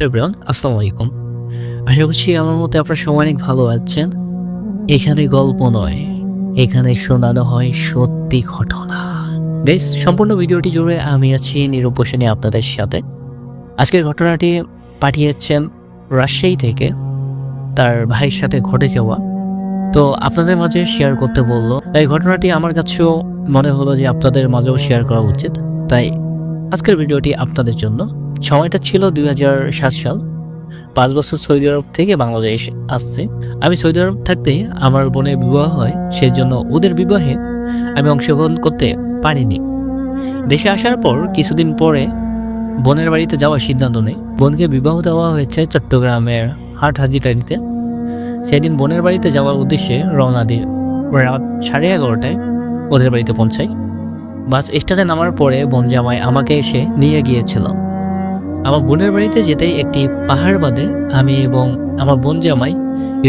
Everyone, আসসালামু আলাইকুম। আশা করছি আমার মতে আপনারা সবাই অনেক ভালো আছেন। এখানে গল্প নয়, এখানে শোনানো হয় সত্যি ঘটনা। গাইস, সম্পূর্ণ ভিডিওটি জুড়ে আমি আছি নীরব হোসেনি আপনাদের সাথে। আজকের ঘটনাটি পাঠিয়েছেন রাজশাহী থেকে, তার ভাইয়ের সাথে ঘটে যাওয়া। তো আপনাদের মাঝে শেয়ার করতে বললো। এই ঘটনাটি আমার কাছেও মনে হলো যে আপনাদের মাঝেও শেয়ার করা উচিত, তাই আজকের ভিডিওটি আপনাদের জন্য। সময়টা ছিল 2007 সাল। 5 বছর সৌদি আরব থেকে বাংলাদেশ আসছে। আমি সৌদি আরব থাকতে আমার বোনের বিবাহ হয়, সেই জন্য ওদের বিবাহে আমি অংশগ্রহণ করতে পারিনি। দেশে আসার পর কিছুদিন পরে বোনের বাড়িতে যাওয়ার সিদ্ধান্ত নেই। বোনকে বিবাহ দেওয়া হয়েছে চট্টগ্রামের হাটহাজারীতে। সেদিন বোনের বাড়িতে যাওয়ার উদ্দেশ্যে রওনা দিই। রাত 11:30টায় ওদের বাড়িতে পৌঁছাই। বাস স্ট্যান্ডে নামার পরে বোন জামাই আমাকে এসে নিয়ে গিয়েছিল। আমার বোনের বাড়িতে যেতেই একটি পাহাড় বাদে আমি এবং আমার বোন জামাই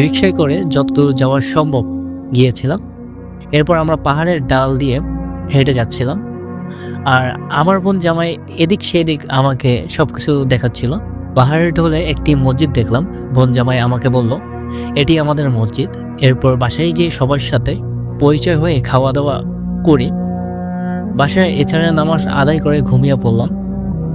রিকশায় করে যতদূর যাওয়ার সম্ভব গিয়েছিলাম। এরপর আমরা পাহাড়ের ডাল দিয়ে হেঁটে যাচ্ছিলাম, আর আমার বোন জামাই এদিক সেদিক আমাকে সবকিছু দেখাচ্ছিল। পাহাড়ের ঢলে একটি মসজিদ দেখলাম। বোন জামাই আমাকে বলল, এটি আমাদের মসজিদ। এরপর বাসায় গিয়ে সবার সাথে পরিচয় হয়ে খাওয়া দাওয়া করি। বাসায় এছাড়া নামাজ আদায় করে ঘুমিয়ে পড়লাম।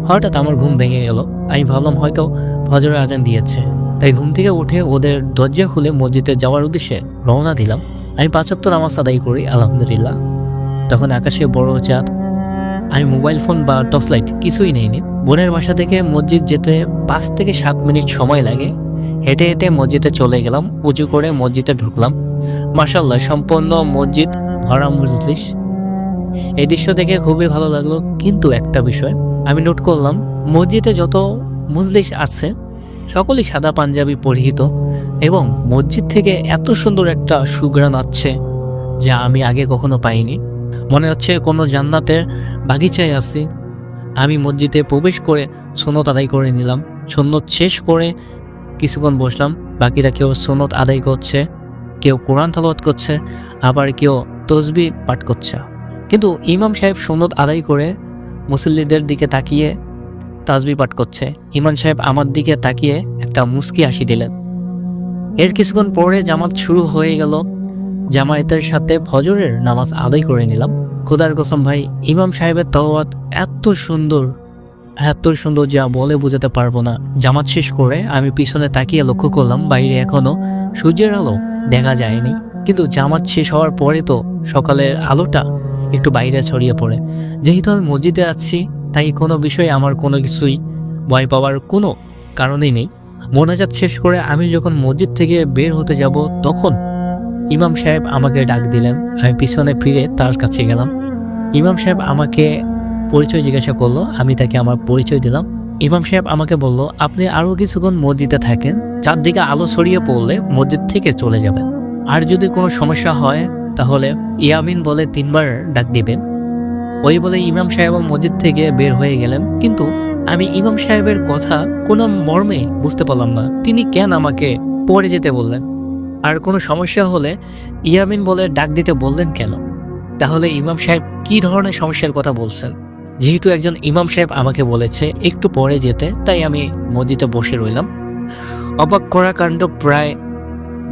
হঠাৎ আমার ঘুম ভেঙে গেল। আমি ভাবলাম হয়তো ফজরের আজান দিয়েছে, তাই ঘুম থেকে উঠে ওদের দরজা খুলে মসজিদে যাওয়ার উদ্দেশ্যে রওনা দিলাম। আমি 5 ওয়াক্ত নামাজ আদায় করি আলহামদুলিল্লাহ। তখন আকাশে বড় চাঁদ। আমি মোবাইল ফোন বা টর্চ লাইট কিছুই নেইনি। বোনের বাসা থেকে মসজিদ যেতে 5 থেকে 7 মিনিট সময় লাগে। হেঁটে হেঁটে মসজিদে চলে গেলাম। উঁচু করে মসজিদে ঢুকলাম। মাশাআল্লাহ, সম্পূর্ণ মসজিদ ভরা মজলিস। এই দৃশ্য দেখে খুবই ভালো লাগলো, কিন্তু একটা বিষয় আমি নোট করলাম, মসজিদে যত মুজলিস আছে সকলেই সাদা পাঞ্জাবি পরিহিত, এবং মসজিদ থেকে এত সুন্দর একটা সুঘ্রাণ আসছে যা আমি আগে কখনো পাইনি। মনে হচ্ছে কোনো জান্নাতের বাগিচায় আছি। আমি মসজিদে প্রবেশ করে সুন্নত আদায় করে নিলাম। সুন্নত শেষ করে কিছুক্ষণ বসলাম। বাকিরা কেউ সুন্নত আদায় করছে, কেউ কোরআন তেলাওয়াত করছে, আবার কেউ তসবিহ পাঠ করছে। কিন্তু ইমাম সাহেব সুন্নত আদায় করে মুসল্লিদের দিকে তাকিয়ে তাসবিহ পাঠ করছে। ইমাম সাহেব আমার দিকে তাকিয়ে একটা মুস্কি হাসি দিলেন। এর কিছুক্ষণ পরে জামাত শুরু হয়ে গেল। জামায়াতের সাথে ফজরের নামাজ আদায় করে নিলাম। খোদার কসম ভাই, ইমাম সাহেবের তেলাওয়াত এত সুন্দর, এত সুন্দর যা বলে বোঝাতে পারবো না। জামাত শেষ করে আমি পিছনে তাকিয়ে লক্ষ্য করলাম বাইরে এখনো সূর্যের আলো দেখা যায়নি, কিন্তু জামাত শেষ হওয়ার পরে তো সকালের আলোটা একটু বাইরে ছড়িয়ে পড়ে। যেহেতু আমি মসজিদে আছি, তাই কোনো বিষয়ে আমার কোনো কিছুই ভয় পাওয়ার কোনো কারণেই নেই। মোনাজাত শেষ করে আমি যখন মসজিদ থেকে বের হতে যাব, তখন ইমাম সাহেব আমাকে ডাক দিলেন। আমি পিছনে ফিরে তার কাছে গেলাম। ইমাম সাহেব আমাকে পরিচয় জিজ্ঞাসা করলো। আমি তাকে আমার পরিচয় দিলাম। ইমাম সাহেব আমাকে বলল, আপনি আরও কিছুক্ষণ মসজিদে থাকেন, চারদিকে আলো ছড়িয়ে পড়লে মসজিদ থেকে চলে যাবেন। আর যদি কোনো সমস্যা হয় তাহলে ইয়ামিন বলে 3 বার ডাক দিবেন। ওই বলে ইমাম সাহেব মসজিদ থেকে বের হয়ে গেলেন। কিন্তু আমি ইমাম সাহেবের কথা কোনো মর্মে বুঝতে পারলাম না। তিনি কেন আমাকে পরে যেতে বললেন, আর কোনো সমস্যা হলে ইয়ামিন বলে ডাক দিতে বললেন কেন? তাহলে ইমাম সাহেব কি ধরনের সমস্যার কথা বলছেন? যেহেতু একজন ইমাম সাহেব আমাকে বলেছে একটু পরে যেতে, তাই আমি মসজিদে বসে রইলাম। অবাক করা কাণ্ড, প্রায়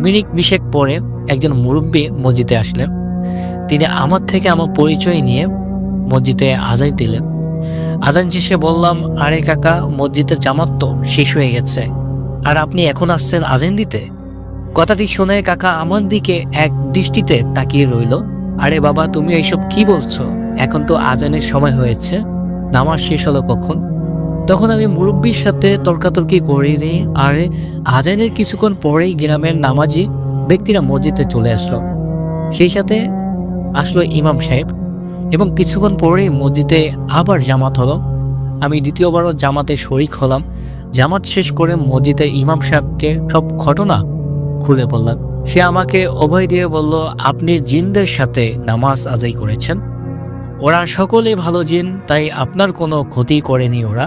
মিনিট 20 পরে একজন মুরব্বী মসজিদে আসলেন। তিনি আমার থেকে আমার পরিচয় নিয়ে মসজিদে আজান দিলেন। আজান শেষে বললাম, আরে কাকা, মসজিদের জামাত তো শেষ হয়ে গেছে, আর আপনি এখন আসছেন আজান দিতে? কথাটি শুনে কাকা আমার দিকে এক দৃষ্টিতে তাকিয়ে রইল। আরে বাবা, তুমি এইসব কি বলছো? এখন তো আজানের সময় হয়েছে, নামাজ শেষ হলো কখন? তখন আমি মুরব্বীর সাথে তর্কাতর্কি করে দিই। আরে আজানের কিছুক্ষণ পরেই গ্রামের নামাজি ব্যক্তিরা মসজিদে চলে আসলো। সেই সাথে আসলো ইমাম সাহেব, এবং কিছুক্ষণ পরেই মসজিদে আবার জামাত হলো। আমি দ্বিতীয়বারও জামাতে শরিক হলাম। জামাত শেষ করে মসজিদে ইমাম সাহেবকে সব ঘটনা খুলে বললাম। সে আমাকে অভয় দিয়ে বলল, আপনি জিনদের সাথে নামাজ আদায় করেছেন, ওরা সকলেই ভালো জিন, তাই আপনার কোনো ক্ষতি করেনি ওরা।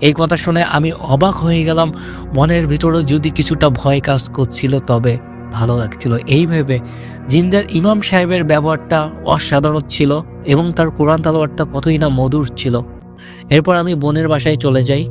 এই কথা শুনে আমি অবাক হয়ে গেলাম। মনের ভিতরে যদি কিছুটা ভয় কাজ করছিল, তবে ভালো লাগছিল এই ভেবে জিনদের ইমাম সাহেবের ব্যবহারটা অসাধারণ ছিল, এবং তার কোরআন তেলাওয়াতটা কতই না মধুর ছিল। এরপর আমি বোনের বাসায় চলে যাই।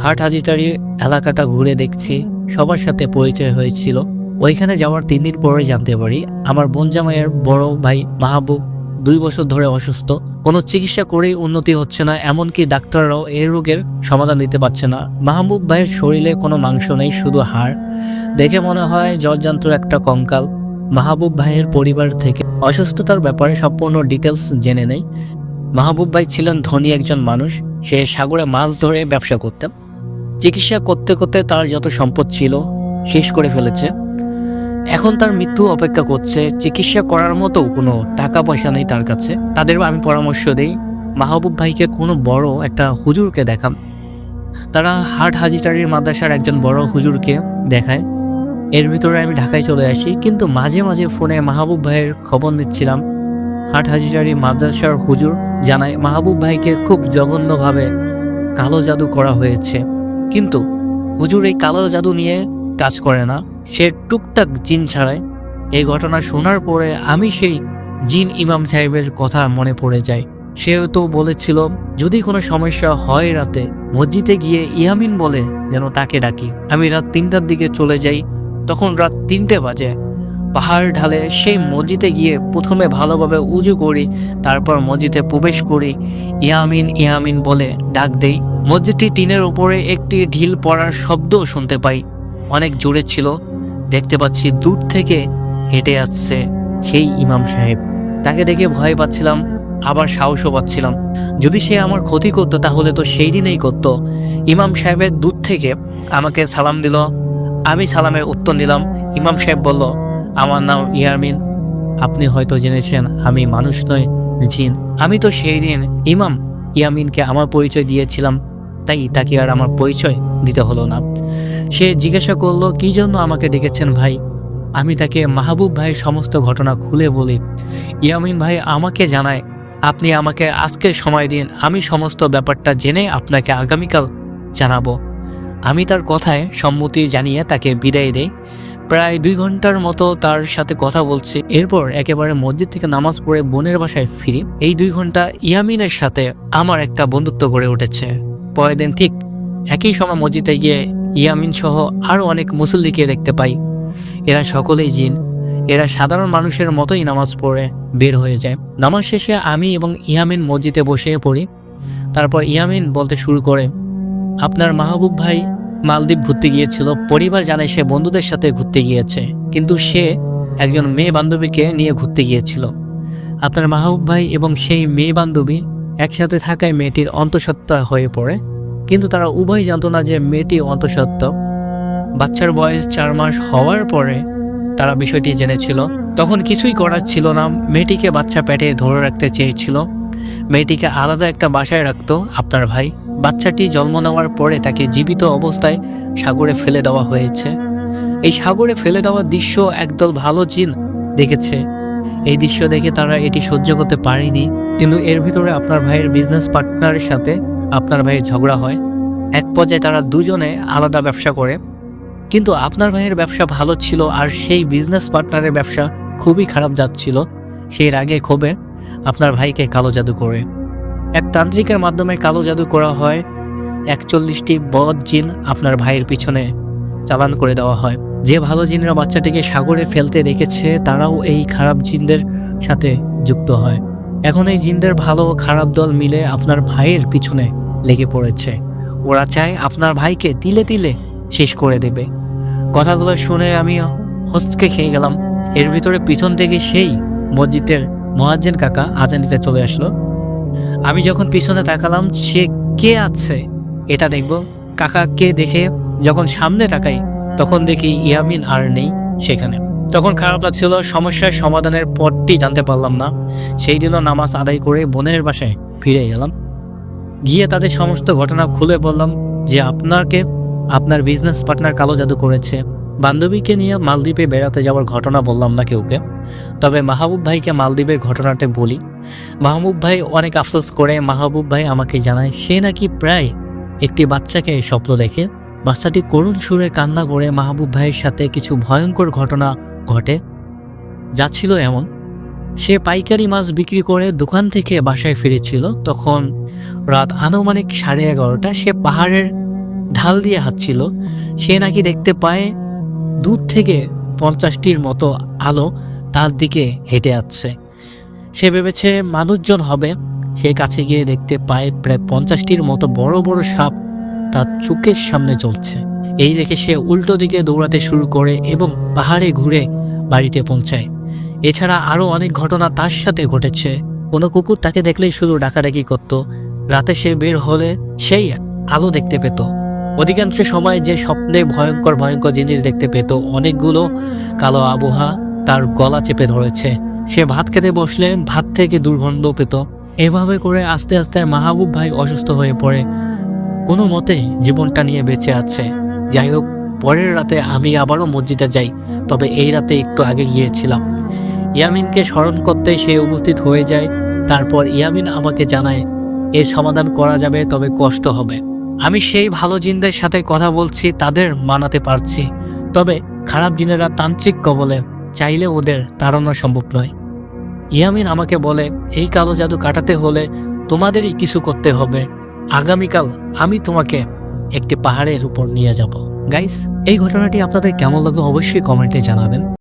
হাট হাজিটারি এলাকাটা ঘুরে দেখছি, সবার সাথে পরিচয় হয়েছিল। ওইখানে যাওয়ার 3 দিন পরে জানতে পারি আমার বোন জামাইয়ের বড় ভাই মাহবুব 2 বছর ধরে অসুস্থ। কোনো চিকিৎসা করেই উন্নতি হচ্ছে না, এমনকি ডাক্তাররাও এই রোগের সমাধান দিতে পারছে না। মাহবুব ভাইয়ের শরীরে কোনো মাংস নেই, শুধু হাড়। দেখে মনে হয় জলজান্তর একটা কঙ্কাল। মাহবুব ভাইয়ের পরিবার থেকে অসুস্থতার ব্যাপারে সম্পূর্ণ ডিটেলস জেনে নেই। মাহবুব ভাই ছিলেন ধনী একজন মানুষ, সে সাগরে মাছ ধরে ব্যবসা করতেন। চিকিৎসা করতে করতে তার যত সম্পদ ছিল শেষ করে ফেলেছে। এখন তার মৃত্যু অপেক্ষা করছে, চিকিৎসা করার মতো কোনো টাকা পয়সা নেই তার কাছে। তাদের আমি পরামর্শ দিই মাহবুব ভাইকে কোনো বড় একটা হুজুরকে দেখান। তারা হাট হাজিটারির মাদ্রাসার একজন বড় হুজুরকে দেখায়। এর ভিতরে আমি ঢাকায় চলে আসি, কিন্তু মাঝে মাঝে ফোনে মাহবুব ভাইয়ের খবর নিচ্ছিলাম। হাট হাজিটারি মাদ্রাসার হুজুর জানায় মাহবুব ভাইকে খুব জঘন্যভাবে কালো জাদু করা হয়েছে। কিন্তু হুজুর এই কালো জাদু নিয়ে কাজ করে না, সে টুকটাক জিন ছাড়ায়। এই ঘটনা শোনার পরে আমি সেই জিন ইমাম সাহেবের কথা মনে পড়ে যায়। সেও তো বলেছিল যদি কোনো সমস্যা হয় রাতে মসজিদে গিয়ে ইয়ামিন বলে যেন তাকে ডাকি। আমি রাত 3টার দিকে চলে যাই, তখন রাত 3টে বাজে। পাহাড় ঢালে সেই মসজিদে গিয়ে প্রথমে ভালোভাবে উজু করি, তারপর মসজিদে প্রবেশ করি, ইয়ামিন ইয়ামিন বলে ডাক দেই। মসজিদটি টিনের উপরে একটি ঢিল পড়ার শব্দ শুনতে পাই, অনেক জোরে ছিল। দেখতে পাচ্ছি দূর থেকে হেঁটে আসছে সেই ইমাম সাহেব। তাকে দেখে ভয় পাচ্ছিলাম, আবার সাহসও পাচ্ছিলাম। যদি সে আমার ক্ষতি করতো তাহলে তো সেই দিনেই করতো। ইমাম সাহেবের দূর থেকে আমাকে সালাম দিল, আমি সালামের উত্তর দিলাম। ইমাম সাহেব বলল, আমার নাম ইয়ামিন, আপনি হয়তো জেনেছেন আমি মানুষ নই, জিন। আমি তো সেই দিন ইমাম ইয়ামিনকে আমার পরিচয় দিয়েছিলাম, তাই তাকে আর আমার পরিচয় দিতে হলো না। সে জিজ্ঞাসা করলো কি জন্য আমাকে ডেকেছেন ভাই। আমি তাকে মাহবুব ভাইয়ের সমস্ত ঘটনা খুলে বলি। ইয়ামিন ভাই আমাকে জানায় আপনি আমাকে আজকে সময় দিন, আমি সমস্ত ব্যাপারটা জেনে আপনাকে আগামীকাল জানাবো। আমি তার কথায় সম্মতি জানিয়ে তাকে বিদায় দেই। প্রায় 2 ঘন্টার মতো তার সাথে কথা বলছি, এরপর একেবারে মসজিদ থেকে নামাজ পড়ে বোনের বাসায় ফিরি। এই 2 ঘন্টা ইয়ামিনের সাথে আমার একটা বন্ধুত্ব গড়ে উঠেছে। পরের দিন ঠিক একই সময় মসজিদে গিয়ে ইয়ামিন সহ আরও অনেক মুসল্লিকে দেখতে পাই। এরা সকলেই জিন। এরা সাধারণ মানুষের মতোই নামাজ পড়ে বের হয়ে যায়। নামাজ শেষে আমি এবং ইয়ামিন মসজিদে বসে পড়ি। তারপর ইয়ামিন বলতে শুরু করে, আপনার মাহবুব ভাই মালদ্বীপ ঘুরতে গিয়েছিল, পরিবার জানে সে বন্ধুদের সাথে ঘুরতে গিয়েছে, কিন্তু সে একজন মেয়ে বান্ধবীকে নিয়ে ঘুরতে গিয়েছিল। আপনার মাহবুব ভাই এবং সেই মেয়ে বান্ধবী একসাথে থাকায় মেয়েটির অন্তঃসত্ত্বা হয়ে পড়ে, কিন্তু তারা উভয় জানতো না যে মেয়েটি অন্তঃসত্ত্বা। বাচ্চার বয়স 4 মাস হওয়ার পরে তারা বিষয়টি জেনেছিল। তখন কিছুই করার ছিল না, মেয়েটিকে বাচ্চা পেটে ধরে রাখতে চেয়েছিল। মেয়েটিকে আলাদা একটা বাসায় রাখতো আপনার ভাই। বাচ্চাটি জন্ম নেওয়ার পরে তাকে জীবিত অবস্থায় সাগরে ফেলে দেওয়া হয়েছে। এই সাগরে ফেলে দেওয়ার দৃশ্য একদল ভালো জিন দেখেছে। এই দৃশ্য দেখে তারা এটি সহ্য করতে পারেনি। কিন্তু এর ভিতরে আপনার ভাইয়ের বিজনেস পার্টনারের সাথে আপনার ভাইয়ের ঝগড়া হয়। এক পর্যায়ে তারা দুজনে আলাদা ব্যবসা করে, কিন্তু আপনার ভাইয়ের ব্যবসা ভালো ছিল আর সেই বিজনেস পার্টনারের ব্যবসা খুবই খারাপ যাচ্ছিল। সেই রাগে ক্ষোভে আপনার ভাইকে কালো জাদু করে এক তান্ত্রিকের মাধ্যমে কালো জাদু করা হয়। 41টি বদ জিন আপনার ভাইয়ের পিছনে চালান করে দেওয়া হয়। যে ভালো জিনরা বাচ্চাটিকে সাগরে ফেলতে দেখেছে তারাও এই খারাপ জিনদের সাথে যুক্ত হয়। এখন এই জিনদের ভালো ও খারাপ দল মিলে আপনার ভাইয়ের পিছনে লেগে পড়েছে। ওরা চায় আপনার ভাইকে তিলে তিলে শেষ করে দেবে। কথাগুলো শুনে আমি হস্তকে খেয়ে গেলাম। এর ভিতরে পিছন থেকে সেই মসজিদের মুয়াজ্জিন কাকা আজান দিতে চলে আসলো। আমি যখন পিছনে তাকালাম সে কে আছে এটা দেখব, কাকাকে দেখে যখন সামনে তাকাই তখন দেখি ইয়ামিন আর নেই সেখানে। তখন খারাপ লাগছিল, সমস্যার সমাধানের পথটি জানতে পারলাম না। সেই দিনও নামাজ আদায় করে বোনের বাসায় ফিরে গেলাম। গিয়ে তাদের সমস্ত ঘটনা খুলে বললাম যে আপনাকে আপনার বিজনেস পার্টনার কালো জাদু করেছে। বান্ধবীকে নিয়ে মালদ্বীপে বেড়াতে যাওয়ার ঘটনা বললাম না কেউকে, তবে মাহবুব ভাইকে মালদ্বীপের ঘটনাটা বলি। মাহবুব ভাই অনেক আফসোস করে। মাহবুব ভাই আমাকে জানায় সে নাকি প্রায় একটি বাচ্চাকে স্বপ্ন দেখে। বাচ্চাটি করুণ সুরে কান্না করে। মাহবুব ভাইয়ের সাথে কিছু ভয়ঙ্কর ঘটনা ঘটে যাচ্ছিল এমন, সে পাইকারি মাছ বিক্রি করে দোকান থেকে বাসায় ফিরেছিল। তখন রাত আনুমানিক 11:30। সে পাহাড়ের ঢাল দিয়ে হাঁটছিল। সে নাকি দেখতে পায় দূর থেকে 50টির মতো আলো তার দিকে হেঁটে আসছে। সে ভেবেছে মানুষজন হবে। সে কাছে গিয়ে দেখতে পায় প্রায় 50টির মতো বড় বড় সাপ তার চোখের সামনে চলছে। এই দেখে সে উল্টো দিকে দৌড়াতে শুরু করে এবং পাহাড়ে ঘুরে বাড়িতে পৌঁছায়। এছাড়া আরও অনেক ঘটনা তার সাথে ঘটেছে। কোনো কুকুর তাকে দেখলেই শুধু ডাকাডাকি করত। রাতে সে বের হলে সেই আলো দেখতে পেত। অধিকাংশ সময় যে স্বপ্নে ভয়ঙ্কর ভয়ঙ্কর জিনিস দেখতে পেত, অনেকগুলো কালো আবহাওয়া তার গলা চেপে ধরেছে। সে ভাত খেতে বসলে ভাত থেকে দুর্গন্ধ পেত। এভাবে করে আস্তে আস্তে মাহবুব ভাই অসুস্থ হয়ে পড়ে। কোনো মতে জীবনটা নিয়ে বেঁচে আছে। যাই হোক, পরের রাতে আমি আবারও মসজিদে যাই, তবে এই রাতে একটু আগে গিয়েছিলাম। ইয়ামিনকে স্মরণ করতে সে উপস্থিত হয়ে যায়। তারপর ইয়ামিন আমাকে জানায় এর সমাধান করা যাবে, তবে কষ্ট হবে। আমি সেই ভালো জিনদের সাথে কথা বলছি, তাদের মানাতে পারছি, তবে খারাপ জিনেরা তান্ত্রিক কবলে, চাইলে ওদের তাড়ানো সম্ভব নয়। ইয়ামিন আমাকে বলে এই কালো জাদু কাটাতে হলে তোমাদেরই কিছু করতে হবে। আগামীকাল আমি তোমাকে একটি পাহাড়ের উপর নিয়ে যাব। গাইস, এই ঘটনাটি আপনাদের কেমন লাগলো অবশ্যই কমেন্টে জানাবেন।